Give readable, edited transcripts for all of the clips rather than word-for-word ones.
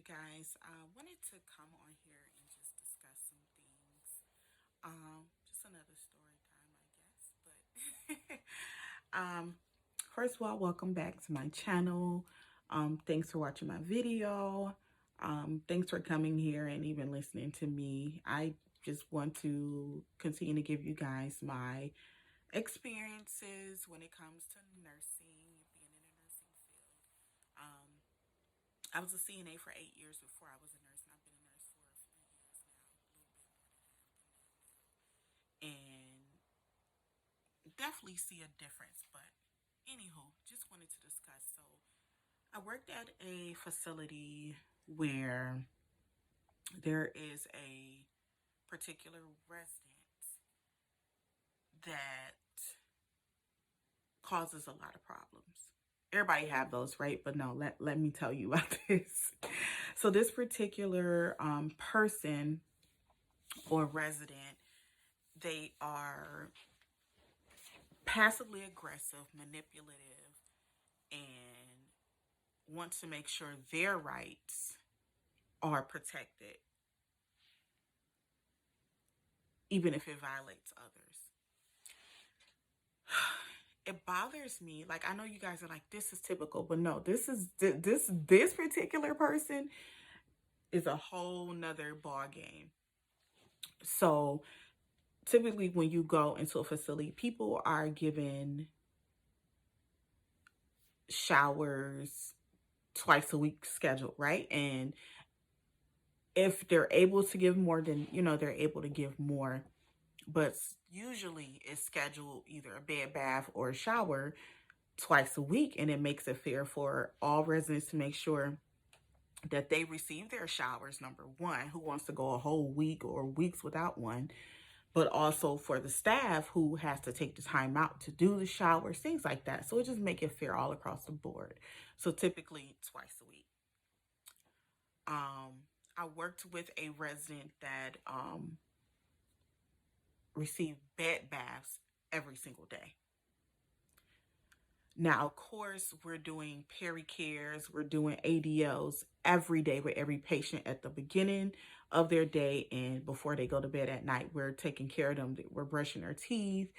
guys. I wanted to come on here and just discuss some things. Just another story time, I guess. But first of all, welcome back to my channel. Thanks for watching my video. Thanks for coming here and even listening to me. I just want to continue to give you guys my experiences when it comes to nursing, being in the nursing field. Um, I was a CNA for 8 years before I was a nurse, and I've been a nurse for a few years now, a little bit more than half than that now. And definitely see a difference. But anywho, just wanted to discuss. So I worked at a facility where there is a particular resident that causes a lot of problems. Everybody have those, right? But no, let me tell you about this. So this particular person or resident, they are passively aggressive, manipulative, and want to make sure their rights are protected, even if it violates others. It bothers me. Like, I know you guys are like, this is typical, but no, this particular person is a whole nother ball game. So typically when you go into a facility, people are given showers twice a week scheduled, right? And if they're able to give more, then they're able to give more. But usually it's scheduled either a bed bath or a shower twice a week, and it makes it fair for all residents to make sure that they receive their showers. Number one, who wants to go a whole week or weeks without one? But also for the staff who has to take the time out to do the showers, things like that. So it just make it fair all across the board. So typically twice a week. I worked with a resident that received bed baths every single day. Now, of course, we're doing peri-cares, we're doing ADLs every day with every patient at the beginning of their day and before they go to bed at night. We're taking care of them. We're brushing their teeth,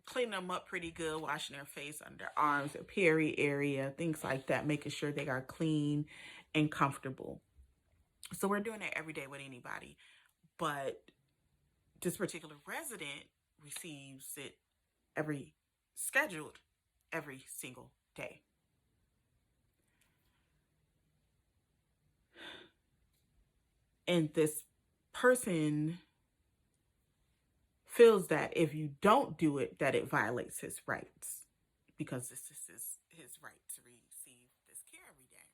cleaning them up pretty good, washing their face, under their arms, their peri area, things like that, making sure they are clean and comfortable. So we're doing that every day with anybody. But this particular resident receives it scheduled every single day. And this person feels that if you don't do it, that it violates his rights, because this is his right to receive this care every day.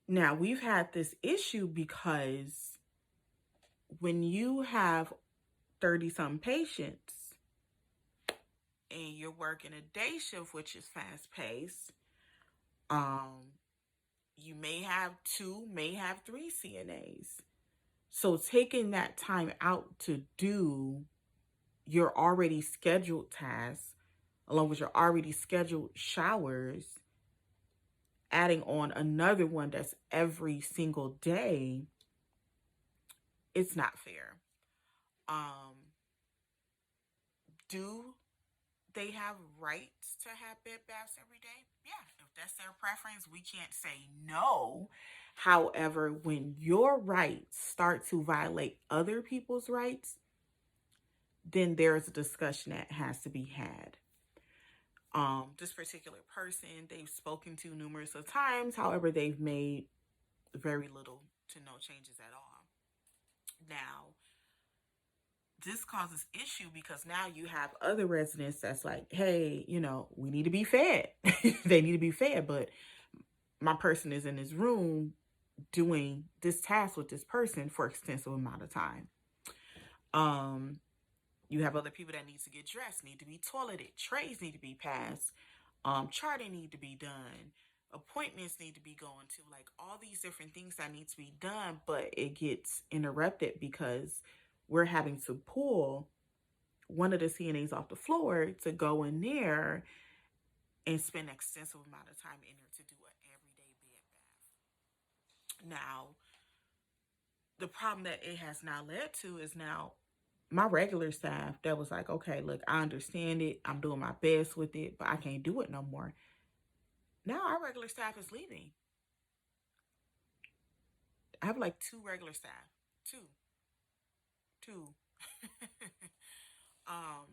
Now, we've had this issue because when you have 30-some patients and you're working a day shift, which is fast-paced, you may have two, may have three CNAs. So taking that time out to do your already scheduled tasks, along with your already scheduled showers, adding on another one that's every single day, it's not fair. Do they have rights to have bed baths every day? Yeah, if that's their preference, we can't say no. However, when your rights start to violate other people's rights, then there's a discussion that has to be had. This particular person, they've spoken to numerous of times. However, they've made very little to no changes at all. Now, this causes issue because now you have other residents that's like, hey, we need to be fed. They need to be fed, but my person is in this room doing this task with this person for extensive amount of time. You have other people that need to get dressed, need to be toileted, trays need to be passed, charting need to be done, appointments need to be going to, like all these different things that need to be done, but it gets interrupted because we're having to pull one of the CNAs off the floor to go in there and spend extensive amount of time in there to do an everyday bed bath. Now, the problem that it has now led to is now my regular staff that was like, okay, look, I understand it. I'm doing my best with it, but I can't do it no more. Now our regular staff is leaving. I have like two regular staff. Two. Two. um,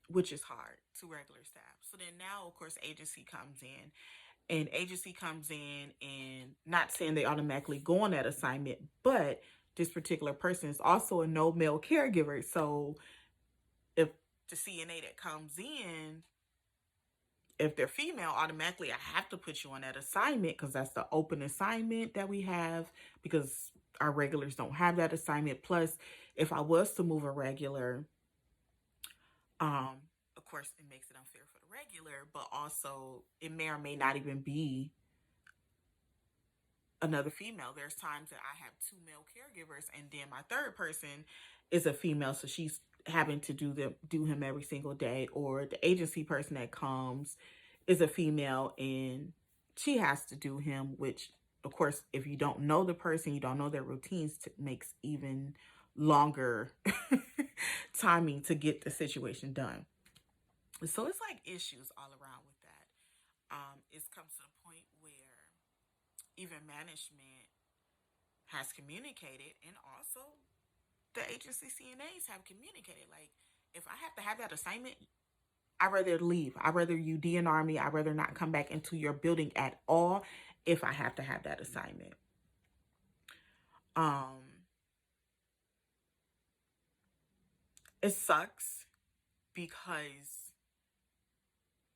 which is hard. Two regular staff. So then now, of course, agency comes in. And agency comes in and not saying they automatically go on that assignment, but this particular person is also a no male caregiver. So if the CNA that comes in, if they're female, automatically I have to put you on that assignment because that's the open assignment that we have, because our regulars don't have that assignment. Plus, if I was to move a regular, of course it makes it unfair for the regular, but also it may or may not even be another female. There's times that I have two male caregivers and then my third person is a female, so she's having to do him every single day, or the agency person that comes is a female and she has to do him, which of course if you don't know the person, you don't know their routines, makes even longer timing to get the situation done. So it's like issues all around with that. It's come to the point where even management has communicated, and also the agency CNAs have communicated. Like, if I have to have that assignment, I'd rather leave. I'd rather you DNR me. I'd rather not come back into your building at all if I have to have that assignment. It sucks because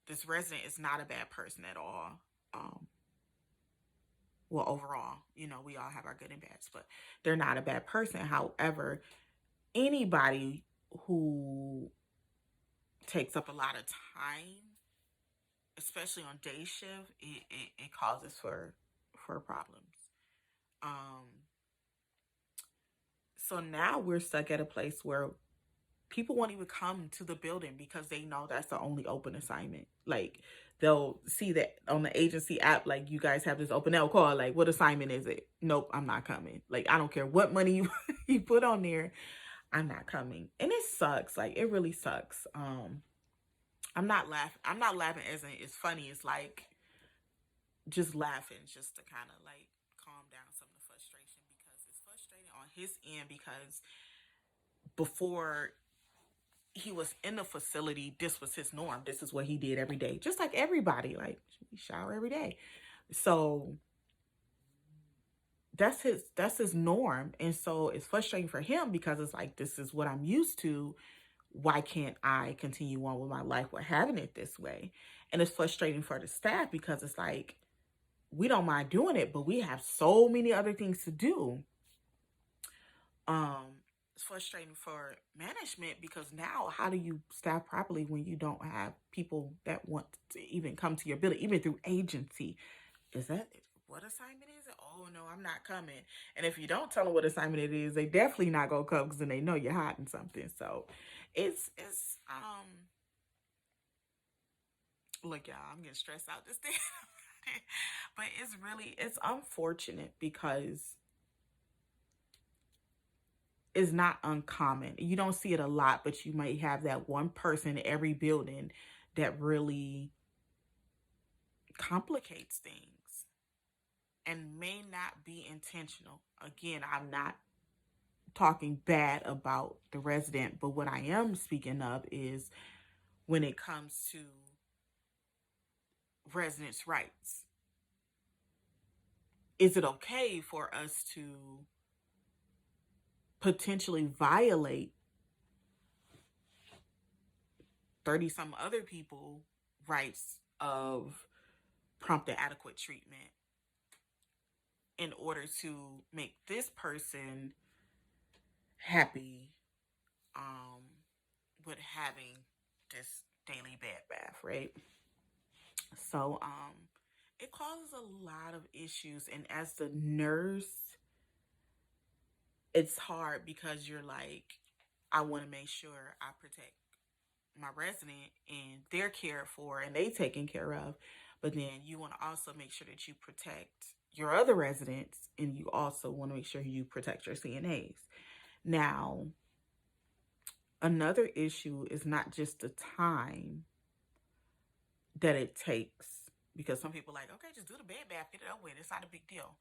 this resident is not a bad person at all. Well, overall, we all have our good and bads, but they're not a bad person. However, anybody who takes up a lot of time, especially on day shift, it causes for problems. So now we're stuck at a place where people won't even come to the building because they know that's the only open assignment. Like, they'll see that on the agency app, like, you guys have this open, they'll call, like, what assignment is it? Nope, I'm not coming. Like, I don't care what money you put on there, I'm not coming. And it sucks. Like, it really sucks. I'm not laughing as in it's funny. It's like just laughing just to kind of like calm down some of the frustration, because it's frustrating on his end, because before he was in the facility, this was his norm. This is what he did every day. Just like everybody, like, we shower every day. So that's his norm. And so it's frustrating for him because it's like, this is what I'm used to. Why can't I continue on with my life with having it this way? And it's frustrating for the staff because it's like, we don't mind doing it, but we have so many other things to do. It's frustrating for management because now how do you staff properly when you don't have people that want to even come to your building, even through agency? Is that what assignment is it? Oh no, I'm not coming. And if you don't tell them what assignment it is, they definitely not gonna come because then they know you're hiding something. So it's look, y'all, I'm getting stressed out this day. But it's unfortunate because it's not uncommon. You don't see it a lot, but you might have that one person in every building that really complicates things and may not be intentional. Again, I'm not talking bad about the resident, but what I am speaking of is when it comes to residents' rights. Is it okay for us to potentially violate 30 some other people rights of prompt and adequate treatment in order to make this person happy with having this daily bed bath, right? So it causes a lot of issues, and as the nurse, it's hard because you're like, I want to make sure I protect my resident and they're cared for and they taken care of. But then you want to also make sure that you protect your other residents, and you also want to make sure you protect your CNAs. Now, another issue is not just the time that it takes, because some people are like, okay, just do the bed bath, get it over with. It's not a big deal.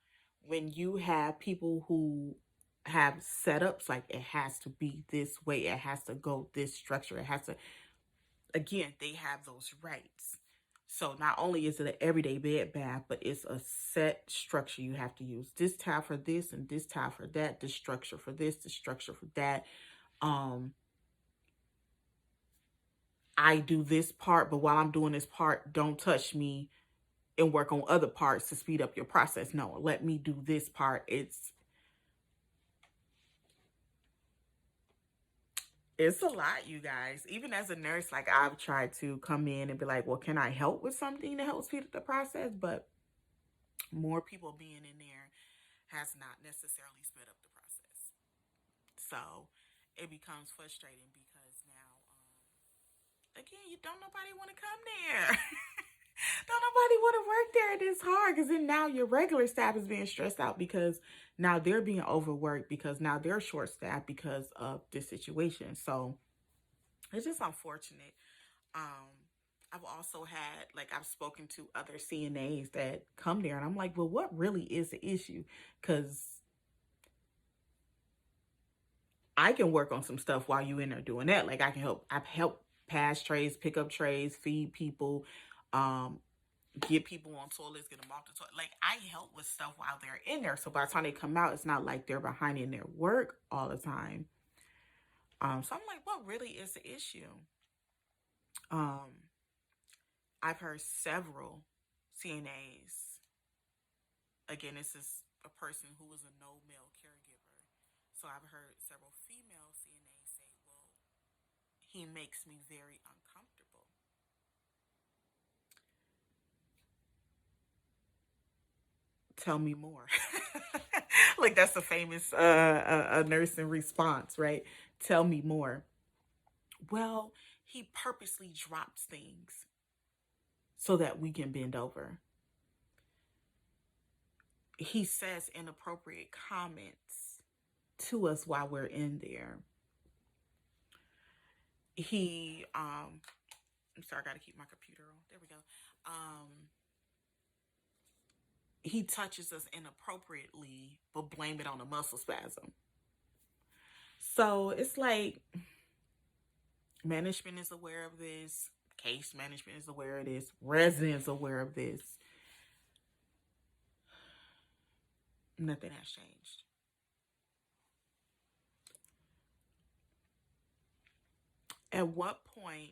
When you have people who have setups like it has to be this way, it has to go this structure, it has to, again, they have those rights. So not only is it an everyday bed bath, but it's a set structure you have to use. This tile for this and this tile for that, this structure for this structure for that. Um, I do this part, but while I'm doing this part, don't touch me and work on other parts to speed up your process. No, let me do this part. It's a lot, you guys. Even as a nurse, like I've tried to come in and be like, well, can I help with something to help speed up the process? But more people being in there has not necessarily sped up the process. So it becomes frustrating because now, again, you don't nobody want to come there. Don't nobody want to work there. It is hard because then now your regular staff is being stressed out because now they're being overworked because now they're short staffed because of this situation. So it's just unfortunate. Um, I've also had, like, I've spoken to other CNAs that come there, and I'm like, well, what really is the issue? Because I can work on some stuff while you in there doing that. Like, I can help. I've helped pass trays, pick up trays, feed people, um, get people on toilets, get them off the toilet. Like, I help with stuff while they're in there. So by the time they come out, it's not like they're behind in their work all the time. So I'm like, what really is the issue? Um, I've heard several CNAs. Again, this is a person who is a no male caregiver. So I've heard several female CNAs say, well, he makes me very uncomfortable. Tell me more. Like that's a famous a nursing response, right? Tell me more. Well, he purposely drops things so that we can bend over. He says inappropriate comments to us while we're in there. He I'm sorry, I gotta keep my computer on. There we go. He touches us inappropriately but blame it on a muscle spasm. So it's like management is aware of this, case management is aware of this, residents aware of this. Nothing has changed. At what point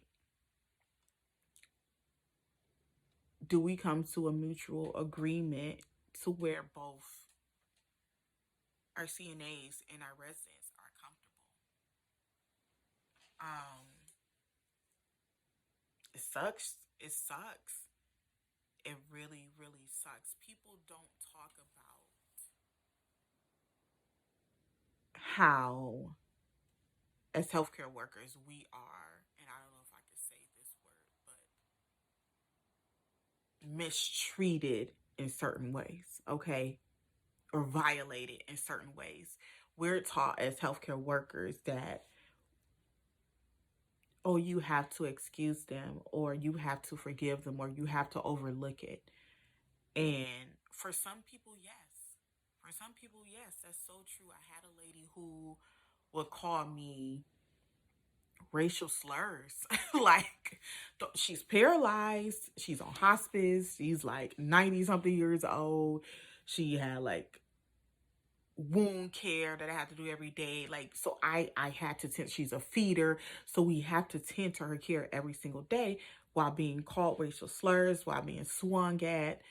do we come to a mutual agreement to where both our CNAs and our residents are comfortable? Um, it sucks. It sucks. It really, really sucks. People don't talk about how, as healthcare workers, we are, and I don't know if I could say this word, but mistreated in certain ways, okay? Or violated in certain ways. We're taught as healthcare workers that, oh, you have to excuse them, or you have to forgive them, or you have to overlook it. And for some people, yes. For some people, yes, that's so true. I had a lady who would call me racial slurs. Like, she's paralyzed, she's on hospice, she's like 90 something years old. She had like wound care that I have to do every day. Like, so I had to tend, she's a feeder, so we have to tend to her care every single day while being called racial slurs, while being swung at.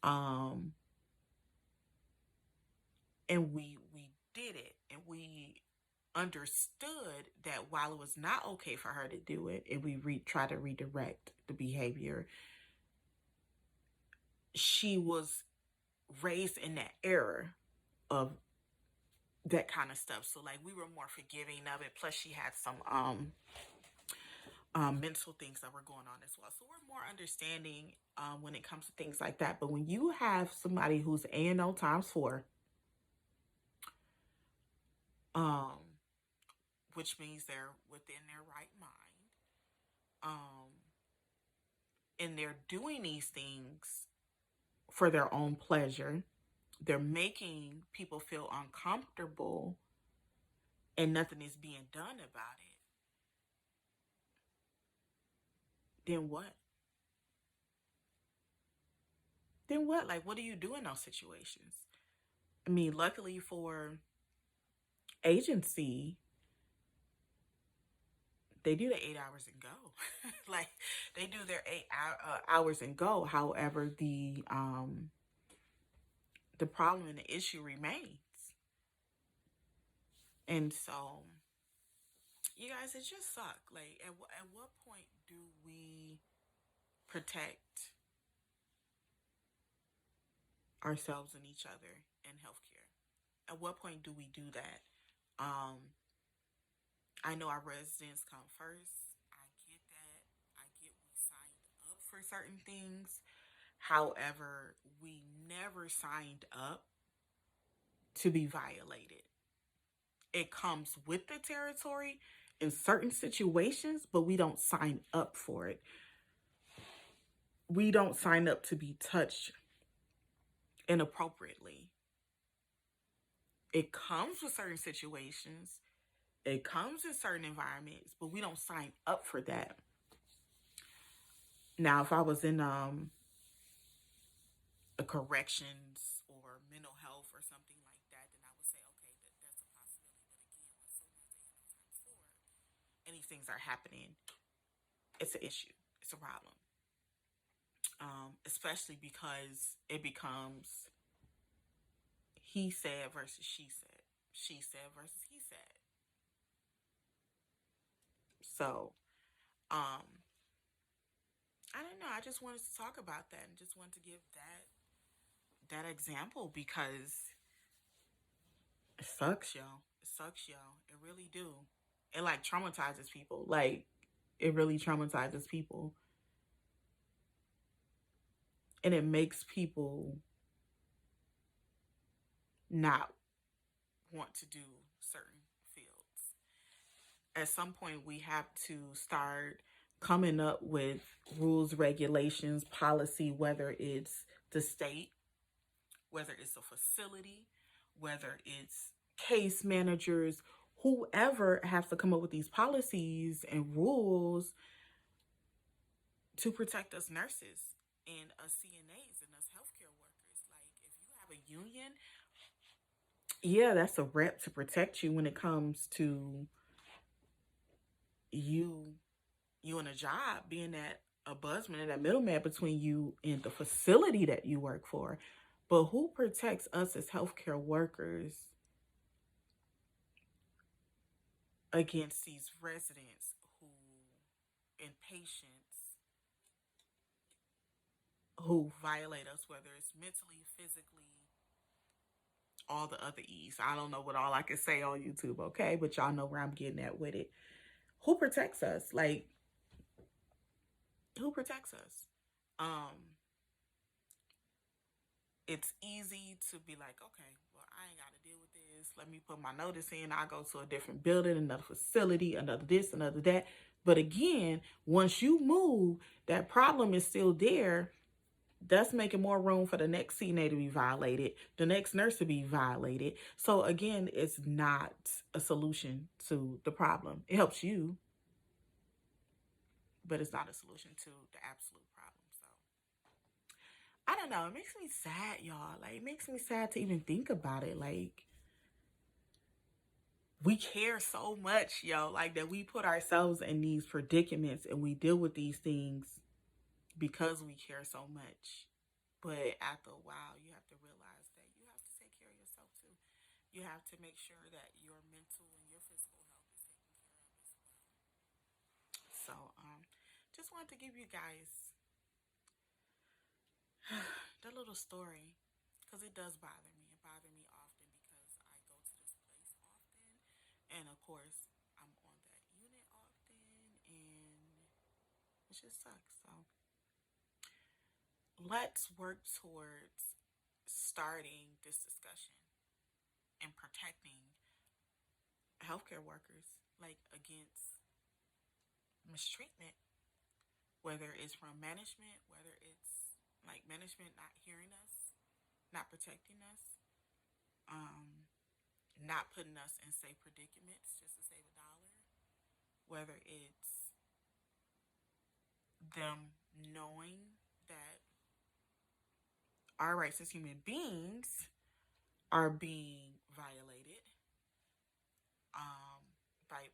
Um, and we did it, and we understood that while it was not okay for her to do it, and we try to redirect the behavior, she was raised in that era of that kind of stuff. So like we were more forgiving of it. Plus she had some mental things that were going on as well. So we're more understanding when it comes to things like that. But when you have somebody who's ANO times four, um, which means they're within their right mind, um, and they're doing these things for their own pleasure, they're making people feel uncomfortable, and nothing is being done about it, then what? Then what? Like, what do you do in those situations? I mean, luckily for agency, they do the 8 hours and go. Like, they do their hours and go. However, the problem and the issue remains. And so, you guys, it just sucks. Like, at what point do we protect ourselves and each other in healthcare? At what point do we do that? Um, I know our residents come first. I get that. I get we signed up for certain things. However, we never signed up to be violated. It comes with the territory in certain situations, but we don't sign up for it. We don't sign up to be touched inappropriately. It comes with certain situations, it comes in certain environments, but we don't sign up for that. Now, if I was in a corrections or mental health or something like that, then I would say, okay, that's a possibility. But again, when someone's in times four and these things are happening, it's an issue. It's a problem. Especially because it becomes he said versus she said versus he said. So, um, I don't know. I just wanted to talk about that and just wanted to give that example because it sucks, y'all. It sucks, y'all. It really do. It like traumatizes people. Like it really traumatizes people, and it makes people not want to do certain fields. At some point, we have to start coming up with rules, regulations, policy, whether it's the state, whether it's a facility, whether it's case managers, whoever has to come up with these policies and rules to protect us nurses and us CNAs and us healthcare workers. Like, if you have a union, yeah, that's a rep to protect you when it comes to you you in a job, being that a buzzman and that middleman between you and the facility that you work for. But who protects us as healthcare workers against these residents who and patients who violate us, whether it's mentally, physically, all the other E's. I don't know what all I can say on YouTube, okay? But y'all know where I'm getting at with it. Who protects us? Like, who protects us? Um, it's easy to be like, okay, well, I ain't got to deal with this. Let me put my notice in. I go to a different building, another facility, another this, another that. But again, once you move, that problem is still there. That's making more room for the next CNA to be violated, the next nurse to be violated. So again, it's not a solution to the problem. It helps you, but it's not a solution to the absolute problem. So I don't know. It makes me sad, y'all. Like, it makes me sad to even think about it. Like, we care so much, yo, like that we put ourselves in these predicaments and we deal with these things because we care so much. But after a while, you have to realize that you have to take care of yourself too. You have to make sure that your mental and your physical health is taken care of as well. So, just wanted to give you guys that little story because it does bother me. It bothers me often because I go to this place often, and of course, I'm on that unit often, and It just sucks. So let's work towards starting this discussion and protecting healthcare workers, like against mistreatment, whether it's from management, whether it's like management not hearing us, not protecting us, um, not putting us in safe predicaments just to save a dollar, whether it's them knowing that our rights as human beings are being violated um, by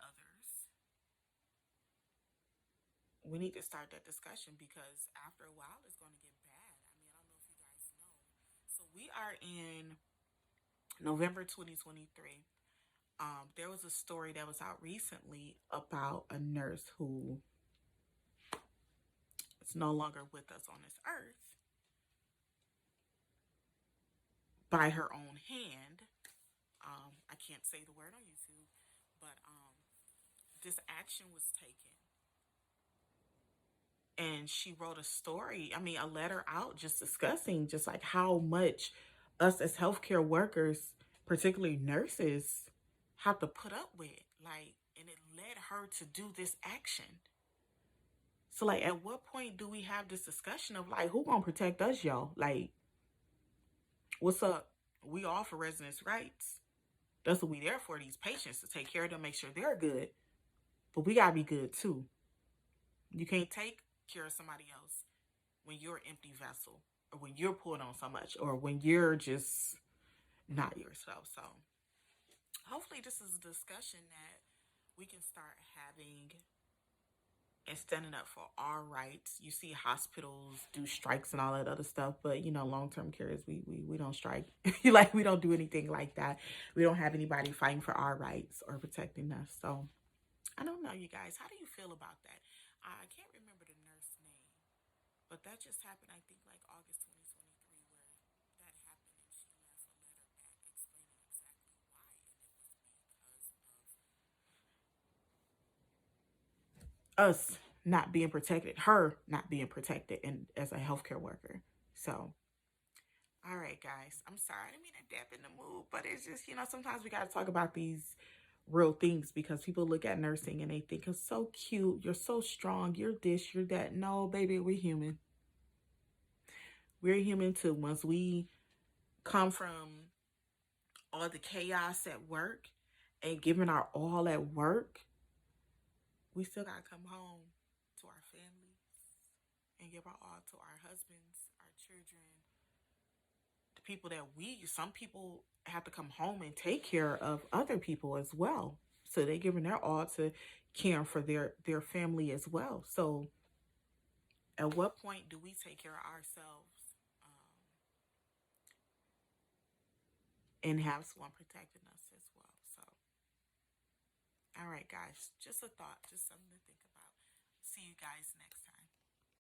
others. We need to start that discussion because after a while it's going to get bad. I mean, I don't know if you guys know. So we are in November 2023. There was a story that was out recently about a nurse who is no longer with us on this earth by her own hand. I can't say the word on YouTube, but this action was taken. And she wrote a story, I mean, a letter out just discussing just like how much us as healthcare workers, particularly nurses, have to put up with. Like, and it led her to do this action. So, like, at what point do we have this discussion of like, who gonna protect us, y'all? Like, what's up? We all for residents' rights. That's what we there for, these patients, to take care of them, make sure they're good. But we gotta be good too. You can't take care of somebody else when you're an empty vessel, or when you're pulling on so much, or when you're just not yourself. So hopefully this is a discussion that we can start having and standing up for our rights. You see hospitals do strikes and all that other stuff, but you know, long-term care is we don't strike. Like, we don't do anything like that. We don't have anybody fighting for our rights or protecting us. So I don't know, you guys, how do you feel about that? I can't remember the nurse name, but that just happened, I think, like August 2023, where that happened, and she left a letter back explaining exactly why, and it was because of us not being protected, her not being protected, and as a healthcare worker. So, all right, guys, I'm sorry, I didn't mean to dampen the mood, but it's just, you know, sometimes we got to talk about these real things because people look at nursing and they think it's so cute, you're so strong, you're this, you're that. No, baby, we're human. We're human too. Once we come from all the chaos at work and giving our all at work, we still got to come home to our families and give our all to our husbands, our children, the people that some people have to come home and take care of other people as well. So they're giving their all to caring for their family as well. So at what point do we take care of ourselves and have someone protecting us as well? So, all right, guys, just a thought, just something to think about. See you guys next